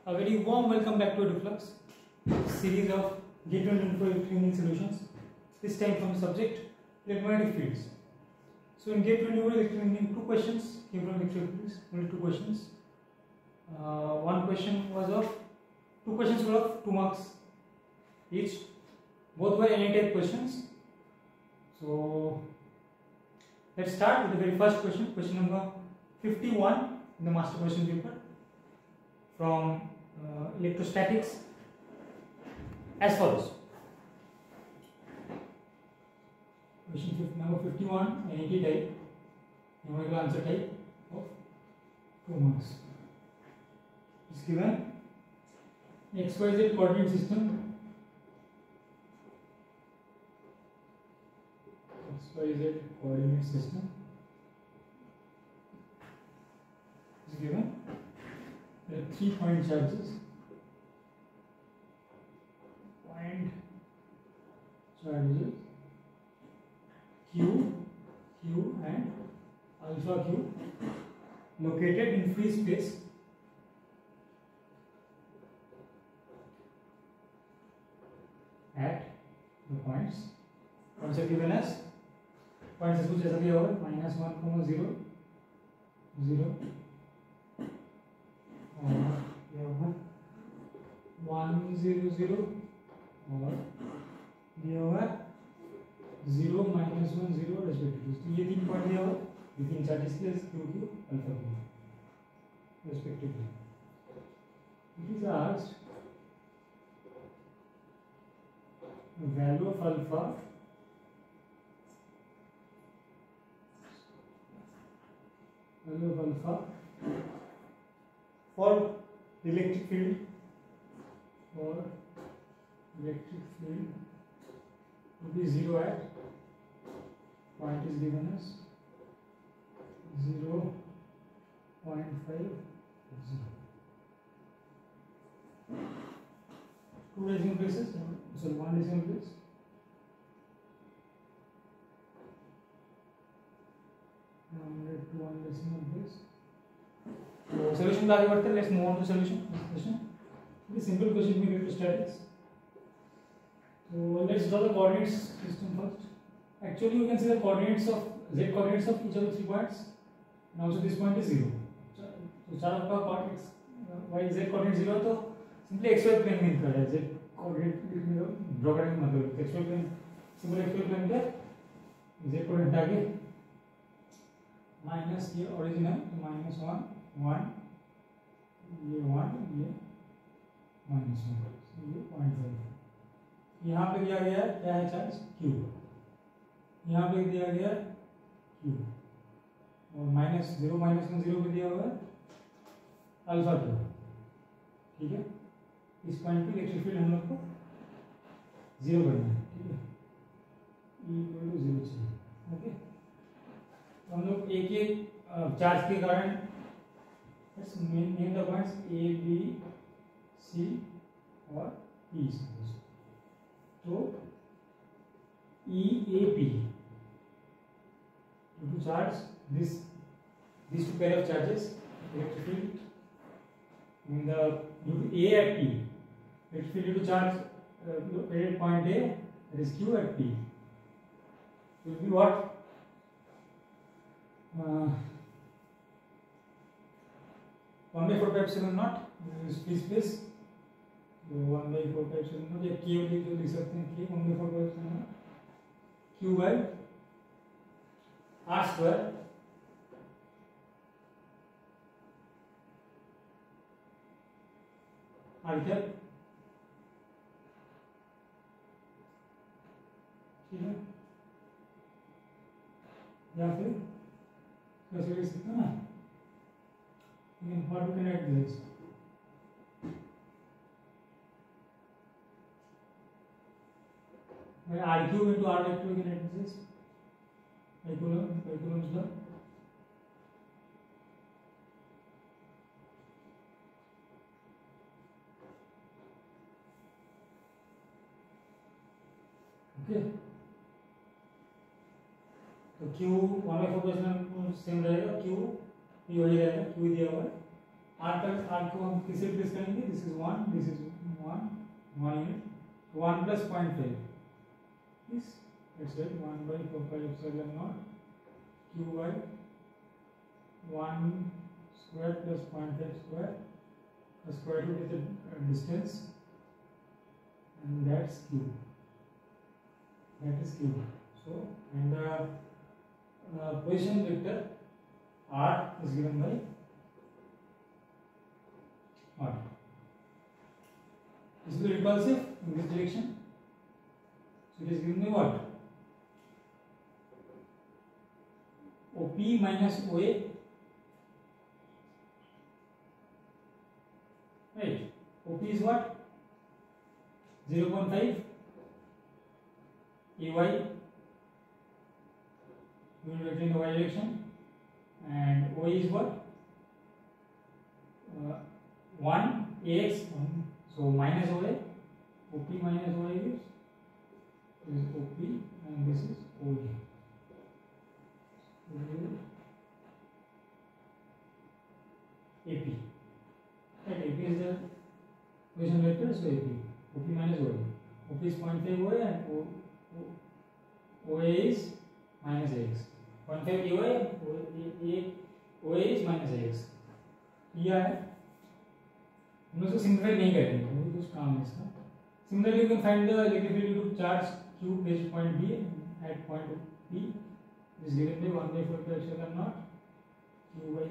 A very warm welcome back to Eduflux series of Gateway Info Electric Solutions. This time from the subject electromagnetic fields. So in Gateway Electric, two questions came from electric fields. Only two questions. One question was of two questions were of 2 marks each. Both were any type questions. So let's start with the very first question. Question number 51 in the master question paper from electrostatics as follows. Question number 51, NET type, numerical answer type of 2 marks. Is given XYZ coordinate system. XYZ coordinate system is given. There are 3 point charges. Point charges Q, Q and alpha Q located in free space at the points. Points are given as points is कुछ ऐसा दिया होगा -1, 0, 0 और ये होगा 1, 0, 0 और ये होगा 0, -1, 0 रेस्पेक्टिवली. तो ये 3 पॉइंट दिया हुआ, ये 3 चार्जेस के Q Q alpha Q respectively. It is asked value of alpha for electric field will be 0 at point is given as 0.50. 2 decimal places, sorry 1 decimal place. To 1 decimal place. So solution पे आगे बढ़ते हैं. Let's move on to solution. This question. This simple question we get to statics. So let's draw the coordinates system first. Actually, you can see the coordinates of z coordinates of each of the 3 points, and also this point is 0. So चार आपका coordinates y z coordinate 0 तो simply xy plane में निकल है. z coordinate draw करने का मतलब xy plane simple xy plane पे z coordinate हटा के माइनस ये ओरिजिनल -1, 1 ये 1 ये -1 ये 0.5. यहाँ पे दिया गया है क्या है चार्ज Q. यहाँ पे दिया गया Q और -0, -1, 0 पे दिया हुआ है अल्फा Q. ठीक है, इस पॉइंट पे इलेक्ट्रिक फील्ड हम लोग को 0 करना है. ठीक है, E = 0 चाहिए. ओके, तो हम लोग एक एक चार्ज के कारण name the points A, B, C और E. तो EAP to charge these 2 pair of charges electric field in the A at P, electric field to charge at point A, that is Q at P, will be what? 1/4πε0 is free space. तो 1/4πε0 या Q लिख सकते हैं कि 1/4πε0 Q by R square R cap. ठीक है, या फिर कैसे लिख सकते हैं ना, लेकिन how to connect this? R cube into R vector we can write this by Coulomb's law. Okay, तो Q 1/4 सेम रहेगा. Q ये वही रहेगा, Q दिया हुआ है आर को हम किसे रिप्लेस करेंगे, this is 1, this is 1 unit, 1 plus 0.5 this it's 1/4πε0 q by 1 square plus 0.5 square, the square root is the distance, and that's q, that is q. So and the position vector r is given by r. This is repulsive in this direction, so it is given by what, OP minus OA, right? OP is what, 0.5 AY, unit vector in the y direction, and OA is what, 1 AX, so minus OA, OP minus OA is OP, and this is OA. AP, right? AP is the position vector, so AP, OP minus OA, OP is 0.5 OA and OA is minus AX, 0.5 AY, OA is minus AX. यह है, हम लोग simplify नहीं करेंगे, वो कुछ काम है इसका. Similarly, you can find the electric field charge Q placed point B at point P is given by 1/4πε0 q by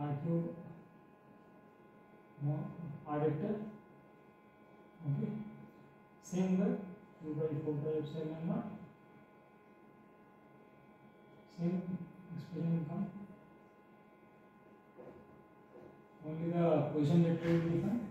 r cube r vector. Okay, same way q by 4πε0, same expression will come, only the position vector will be different.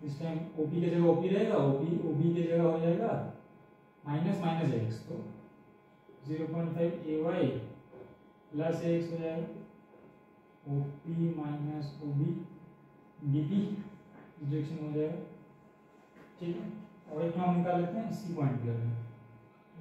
this time OP की जगह OP रहेगा, OB की जगह हो जाएगा minus minus x, तो 0.5 AY plus AX हो जाएगा, OP minus OB DP direction हो जाएगा. ठीक है, और एक हम निकाल लेते हैं C पॉइंट के लिए, तो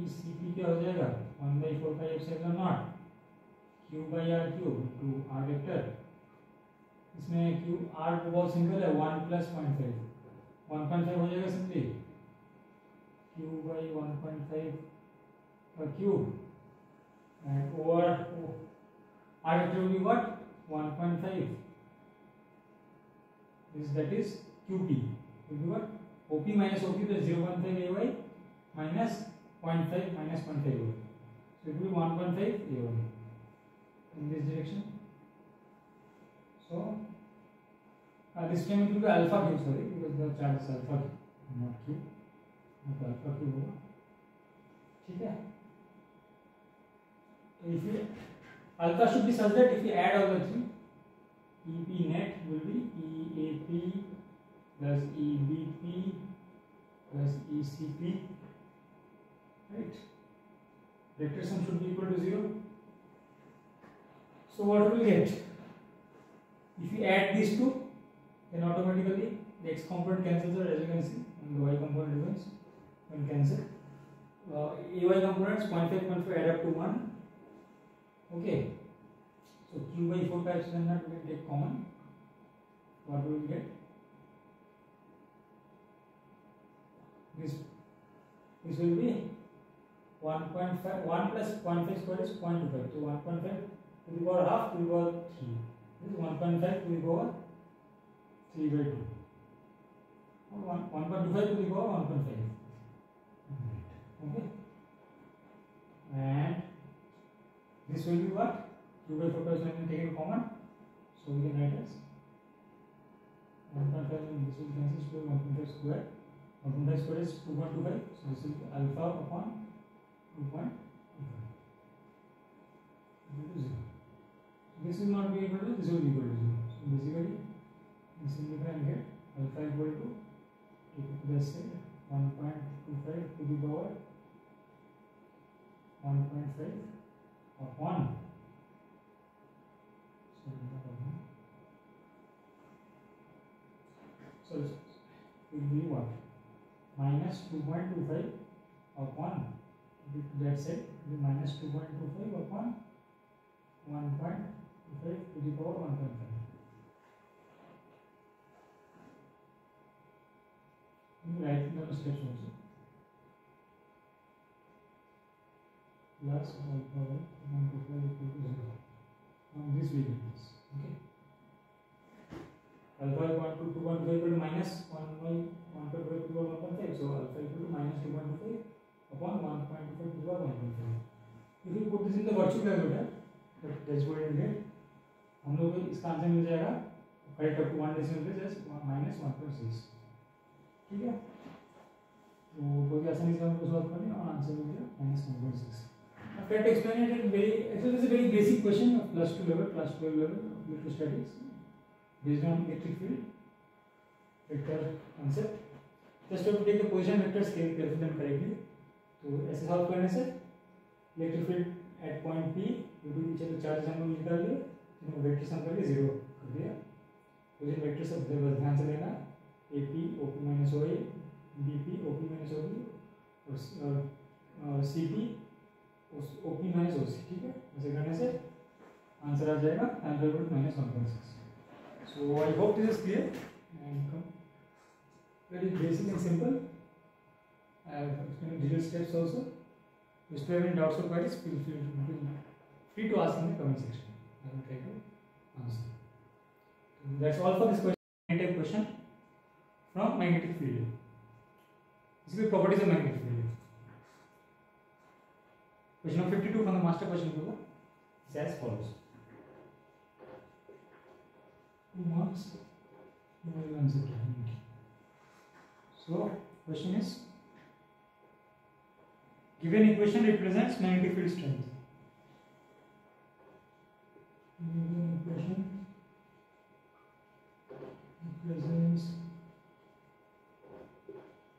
ECP क्या हो जाएगा, 1/4πε0 q by r cube to r vector. इसमें q r को बहुत सिंपल है, 1 प्लस 0.5, 1.5 हो जाएगा सिंपली, q by 1.5 का cube, and over r vector will be what, 1.5, this that is qp will be what, OP minus OP plus 0.5 AY minus 0.5 minus 0.5 AY, so it will be 1.5 AY in this direction. So this time it will be alpha cube, sorry, because the charge is alpha cube, not cube, not alpha cube होगा. ठीक है, so if you alpha should be such that if you add all the three, EP net will be EAP plus EBP plus ECP, right? Vector sum should be equal to 0. So what will we get? If you add these two, then automatically the x component cancels out, as you can see, and the y component remains when cancel. AY components 0.5 add up to 1. Okay, so q by 4πε0 we can take common. What will we get? This will be 1.5, 1 plus 0.5 square is 0.25, so 1.5 to the power half to the power 3. This is 1.5 to the power 3 by 2. 1.25 to the power 1.5. Okay. And this will be what? q by 4πε0 taken common. So we can write as 1.5 and this will cancel to 1.5 square. 1.5 square is 2.25. So this is alpha upon 2.25. This will not be equal to, this will be equal to 0. So basically, we simplify and get alpha equal to, let's say 1.25 to the power 1.5 upon, so it will be what? Minus 2.25 upon, let's say minus 2.25 upon 1.5. to the power 1.5. Write the steps also. Plus all power 1.5 equal to 0. Now this we get this. Okay. Alpha 2.5 equal to minus 1 by 1.5 to the power 1.5. So alpha equal to minus 2.5 upon 1.5 to the power 1.5. If you put this in the virtual calculator, that's what you get. हम लोग को इसका answer मिल जाएगा correct up to 1 decimal place minus 1.6. ठीक है, तो कोई भी आसानी से हम उसको सॉल्व करें और आंसर मिल गया minus 1.6. Now try to explain it in very, actually this is a very basic question of plus 2 level, plus 12 level of electrostatics based on electric field vector concept. Just have to take the position vectors, calculate them correctly. तो ऐसे solve करने से electric field at point P क्योंकि नीचे तो charge हम लोग निकाल लिए, तो वेक्टर सम करके 0 कर दिया. पोजीशन वेक्टर सब बस ध्यान से लेना, AP OP minus OA, BP OP minus OB और CP OP माइनस OC. ठीक है, ऐसे करने से आंसर आ जाएगा angle root minus 1.6. So I hope this is clear and very basic and simple. I have explained detailed steps also. If you have any doubts or queries, feel free to ask in the comment section. I will try to answer. That's all for this question. Magnetic question from magnetic field. This is the properties of magnetic field. Question number 52 from the master question paper is as follows. 2 marks. You will answer it. So, question is, given equation represents magnetic field strength. Given equation represents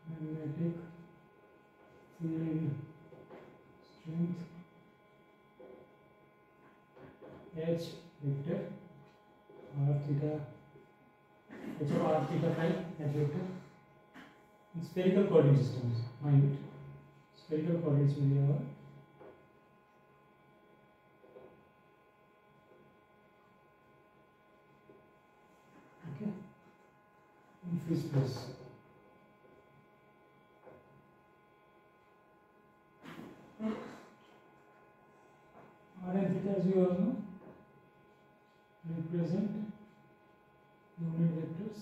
magnetic field strength H vector r theta H of r theta phi H vector in spherical coordinate systems. Mind it, spherical coordinates will be our okay in free space. R and theta, as you all know, represent unit vectors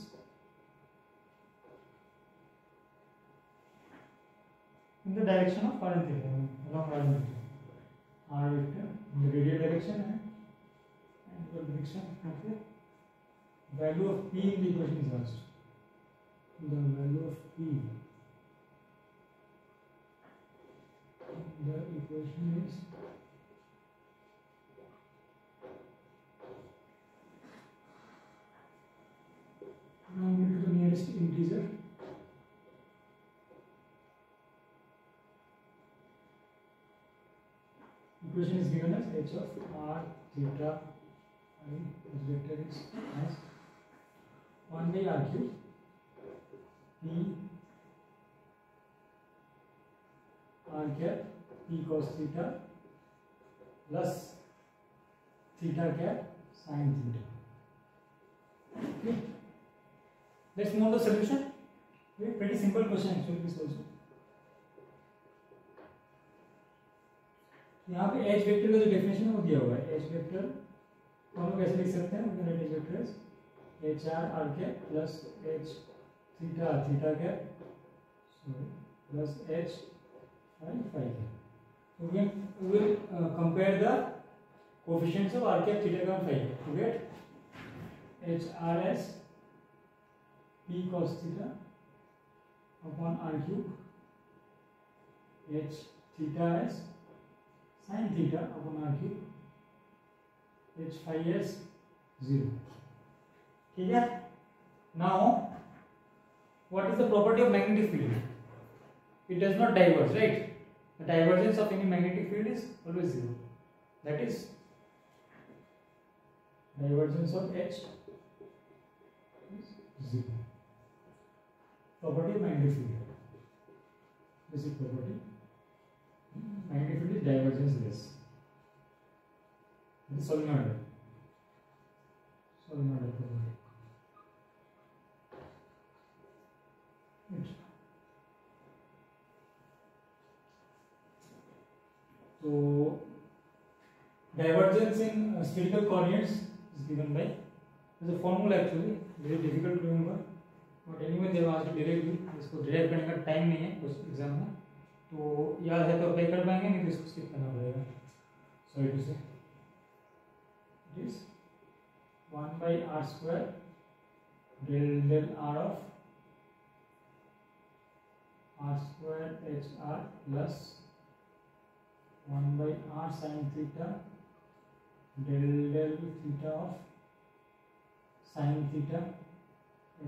in the direction of r and theta, along r and theta. R vector in the radial direction and the direction of the value of P in the equation is asked. The value of P in the equation is rounded to the nearest integer. Equation is given as h of r theta I, as vector is as 1 by r cube P r cap P cos theta plus theta cap sin theta. Okay, let's know the solution. Pretty simple question actually this also. यहाँ पे H vector का जो definition है वो दिया हुआ है. H vector तो हम लोग ऐसे लिख सकते हैं, H vector H R R cap plus H theta theta cap plus H phi phi cap. So we will compare the coefficients of r cap theta cap phi to get h r as p cos theta upon r cube, h theta as sin theta upon r cube, h phi as 0. ठीक है. Now what is the property of magnetic field? It does not diverge, right? The divergence of any magnetic field is always 0. That is divergence of H is 0. Property of magnetic field. Basic property. Magnetic field is divergence less. It is solenoid. divergence in spherical coordinates is given by, there's a formula actually, very difficult to remember, but anyway they asked to derive, इसको derive करने का time नहीं है कुछ exam में, तो याद है तो अप्लाई कर पाएंगे, नहीं तो इसको स्किप करना पड़ेगा. सॉरी टू से, it is 1 by r square del r of r square hr plus 1 by r sin theta del theta of sin theta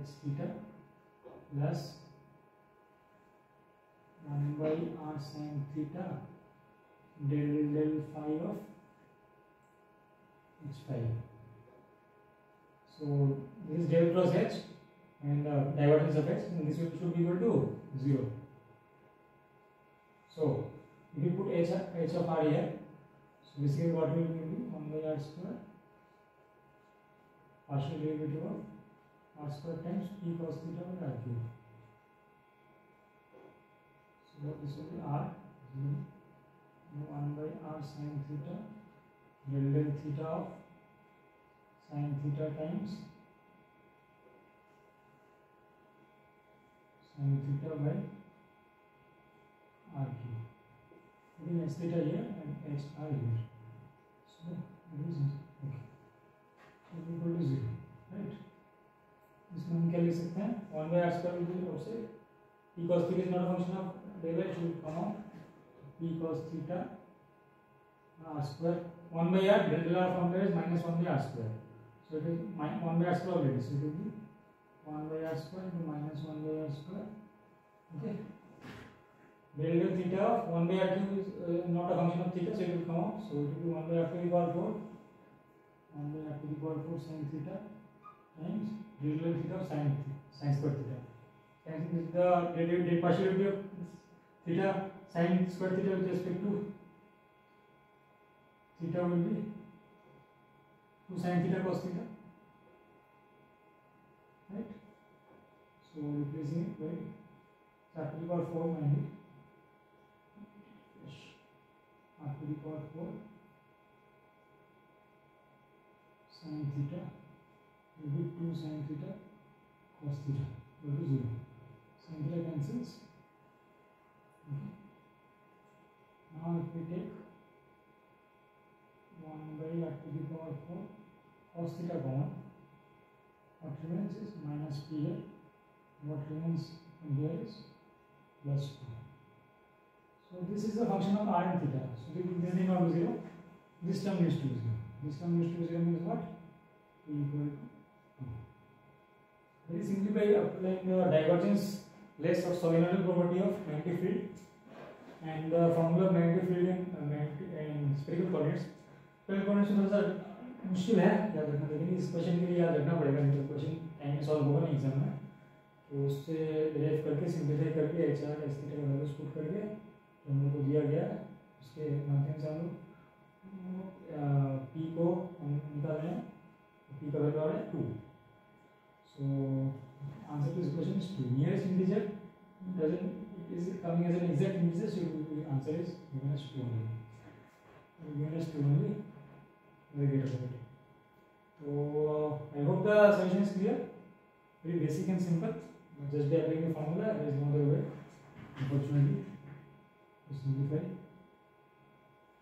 h theta plus 1 by r sin theta del phi of h phi. So this is del cross h and divergence of h, and this should be equal to 0. So if you put h of r here, so basically what will be 1 by r square partial derivative of r square times p cos theta by r cube. So what this will be r 1 by r sin theta del theta of sin theta times sin theta by r cube. Putting h theta here and h r here. So it is okay. So equal to 0, right? इसमें हम क्या लिख सकते हैं? 1 by r square will be also p cos theta is not a function of del h, will come out p cos theta r square 1 by r del r from there is minus 1 by r square. So it is 1 by r square already. So it will be 1 by r square into minus 1 by r square. Okay. Del theta of 1 by r cube is not a function of theta, so it will come out. So it will be 1 by r to the power 4. 1 by r to the power 4 sin theta times del theta of sin square theta. And this is the partial derivative of theta sin square theta with respect to theta will be 2 sin theta cos theta, right? So replacing it by r to the power 4 minus r to the power 4 sin theta will be 2 sin theta cos theta equal to 0. Sin theta cancels. Okay. Now if we take 1 by r to the power 4 cos theta common, what remains is minus p here, what remains from here is plus 2. So this is a function of r and theta. So this is not 0. This term is 2 0. This term is 2 0 means what? P equal to 2. Very simply by applying the divergence less or solenoidal property of magnetic field and the formula of magnetic field in spherical coordinates. Spherical coordinates थोड़ा सा मुश्किल है याद रखना, लेकिन इस question के लिए याद रखना पड़ेगा, नहीं तो क्वेश्चन टाइम में सॉल्व होगा नहीं एग्जाम में. तो उससे डिराइव करके सिंप्लीफाई करके एच आर एस थीटा का वैल्यूज पुट करके जो हम लोग को दिया गया उसके माध्यम से हम लोग पी को हम निकाल रहे हैं. पी का वैल्यू आ रहा है 2. So answer to this question is 2. Nearest integer doesn't is coming as an exact integer, so the answer is given as 2 only. Given as 2 only. Very great about it. So I hope the solution is clear. Very basic and simple. Just by applying the formula, there is no other way, unfortunately, to simplify.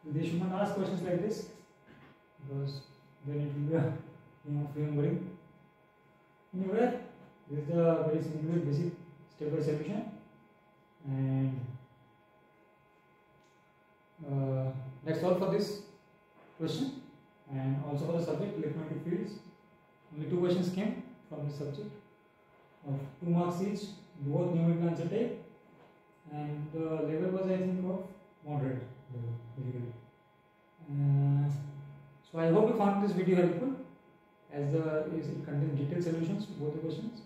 So they should not ask questions like this, because then it will be a game of remembering. Anyway, this is the very simple basic step by solution, and that's all for this question, and also for the subject electromagnetic fields. Only 2 questions came from this subject of 2 marks each, both numerical answer type, and the level was I think of moderate level basically. So I hope you found this video helpful, as it contains detailed solutions to both the questions.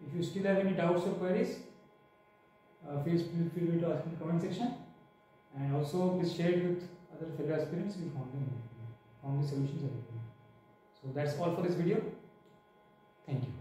If you still have any doubts or queries, feel free to ask in the comment section, and also please share it with other fellow aspirants if you found the solutions helpful. So that's all for this video. Thank you.